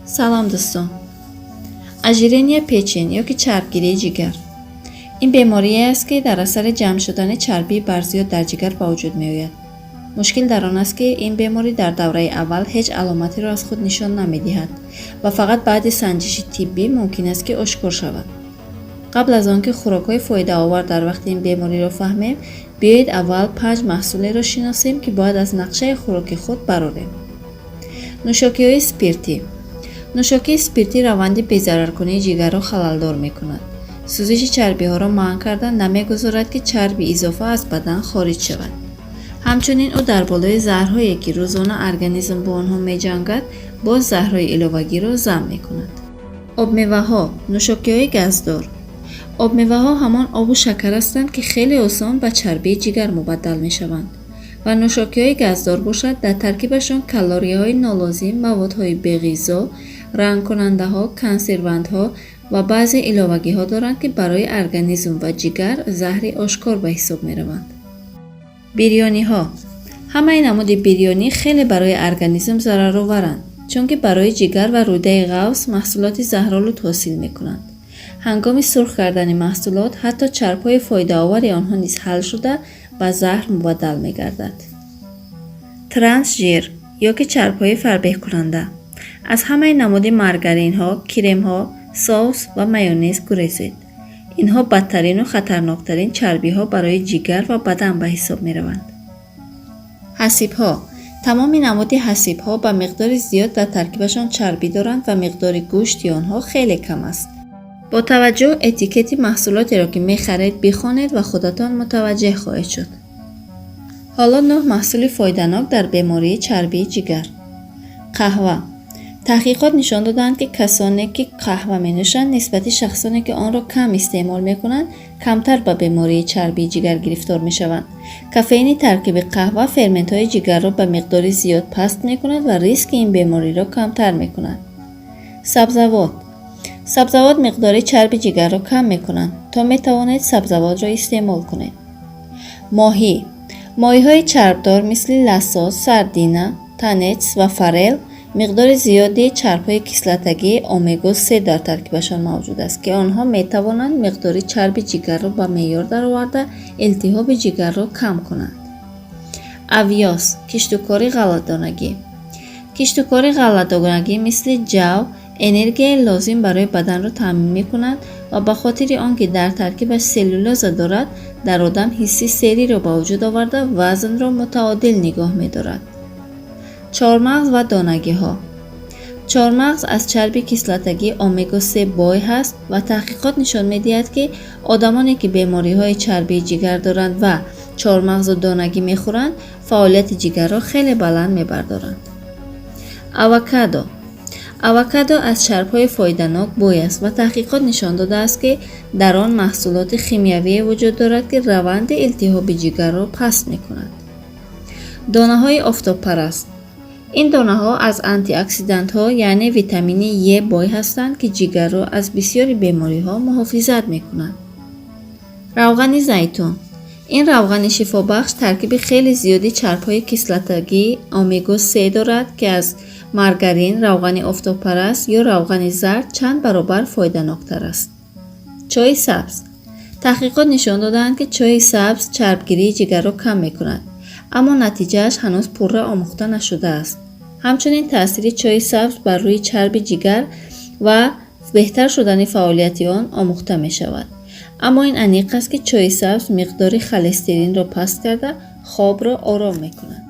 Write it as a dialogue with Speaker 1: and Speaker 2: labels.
Speaker 1: سلام دوستان. اژیرنیا پچین یا که چربگیری جگر این بیماری است که در اثر جمع شدن چربی برزیاد در جگر به وجود می آید. مشکل در آن است که این بیماری در دوره اول هیچ علامتی را از خود نشان نمی دهد و فقط بعد سنجش طبی ممکن است که آشکار شود. قبل از آنکه خوراک‌های فایده آور در وقت این بیماری را فهمیم، بیایید اول 5 محصولی را شناسیم که باید از نقشه خوراک خود برآوریم. نوشاکی‌های اسپرتی. نوشاکی اسپرتی روند بی‌ضررکنی جگر را خلل‌دار می‌کند. سوزش چربی‌ها را منع کردن نمی‌گذارد که چربی اضافه از بدن خارج شود. همچنین او در بالای زهرهایی که روزانه ارگانیسم با آنها می‌جنگد، باز زهرهای علاوگی را ضم می‌کند. آب میوه‌ها، نوشاکی‌های گازدار. آب میوه‌ها همان آب و شکر هستند که خیلی آسان به چربی جگر مبدل می‌شوند و نوشاکی‌های گازدار باشد در ترکیبشان کالری‌های نالازم، موادهای بی‌غذا، رنگ کننده ها، کنسروانت و بعضی علاوگی ها دارند که برای ارگانیسم و جگر زهری آشکار به حساب می روند. بریانی ها. همه نماد بریانی خیلی برای ارگانیسم ضررآورند، چون که برای جگر و روده قوس محصولات زهرآلود حاصل می کنند. هنگام سرخ کردن محصولات حتی چرب‌های فایده آور آنها نیز حل شده و زهر مبدل می گردد. ترانس ژیر یا که چرب‌های فربه کننده. از همه نماد مارگارین ها، کرم ها، سس و مایونز گریزید. اینها بدترین و خطرناکترین چربی ها برای جگر و بدن به حساب می روند. حسیب ها. تمام نماد حسیب ها با مقدار زیاد در ترکیبشان چربی دارند و مقدار گوشت آنها خیلی کم است. با توجه اتیکت محصولاتی را که می خرید بخوانید و خودتان متوجه خواهید شد. حالا 9 محصول فایده‌ناک در بیماری چربی جگر. قهوه. تحقیقات نشان دادند که کسانی که قهوه می نوشند نسبت شخصانی که آن را کم استعمال می کنند کمتر به بیماری چربی جگر گرفتار می شوند. کافئین ترکیب قهوه فرمنت های جگر را به مقدار زیاد پست می کند و ریسک این بیماری را کمتر می کند. سبزیجات مقدار چرب جگر را کم می کنند تا می توانید سبزیجات را استعمال کنید. ماهی های چربدار مثل لاساس، سردینه، تانکس و فرل مقدار زیادی چرب‌های کسلتگی امگا 3 در ترکیبشان موجود است که آنها می توانند مقدار چرب جگر را به معیار درآورده التهاب جگر را کم کنند. اویاس، کشتکاری غله‌دانگی. کشتکاری غله‌دانگی مثل جو انرژی لازم برای بدن را تامین می‌کند و به خاطر آنکه در ترکیبش سلولوز دارد در آدم حسی سری را به وجود آورده وزن را متعادل نگاه می‌دارد. چهارمغز و دانگی ها. چهارمغز از چربی کسلتگی امگا 3 بای هست و تحقیقات نشان می‌دهد که آدمانی که بیماری های چربی جگر دارند و چهارمغز و دانگی می‌خورند فعالیت جگر را خیلی بلند می‌بردارند. اوکادو از چرب‌های فایده‌ناک بای است و تحقیقات نشان داده است که در آن محصولات شیمیایی وجود دارد که روند التهاب جگر را پست می‌کند. دانه‌های آفتاب پرست. این دانه ها از آنتی اکسیدانت ها یعنی ویتامین ی بای هستند که جگر را از بسیاری بیماری ها محافظت می کنند. روغن زیتون. این روغن شفابخش ترکیب خیلی زیادی چرب‌های کسلتگی امگا 3 دارد که از مارگارین، روغن آفتاب پرست یا روغن زرد چند برابر فایده‌ناکتر است. چای سبز. تحقیقات نشان دادند که چای سبز چربگیری جگر را کم می کند، اما نتیجهش هنوز پوره آموخته نشده است. همچنین تاثیر چای سبز بر روی چرب جگر و بهتر شدن فعالیت آن آموخته می شود. اما این عمیق است که چای سبز مقدار کلسترول را پست کرده خواب را آرام می کند.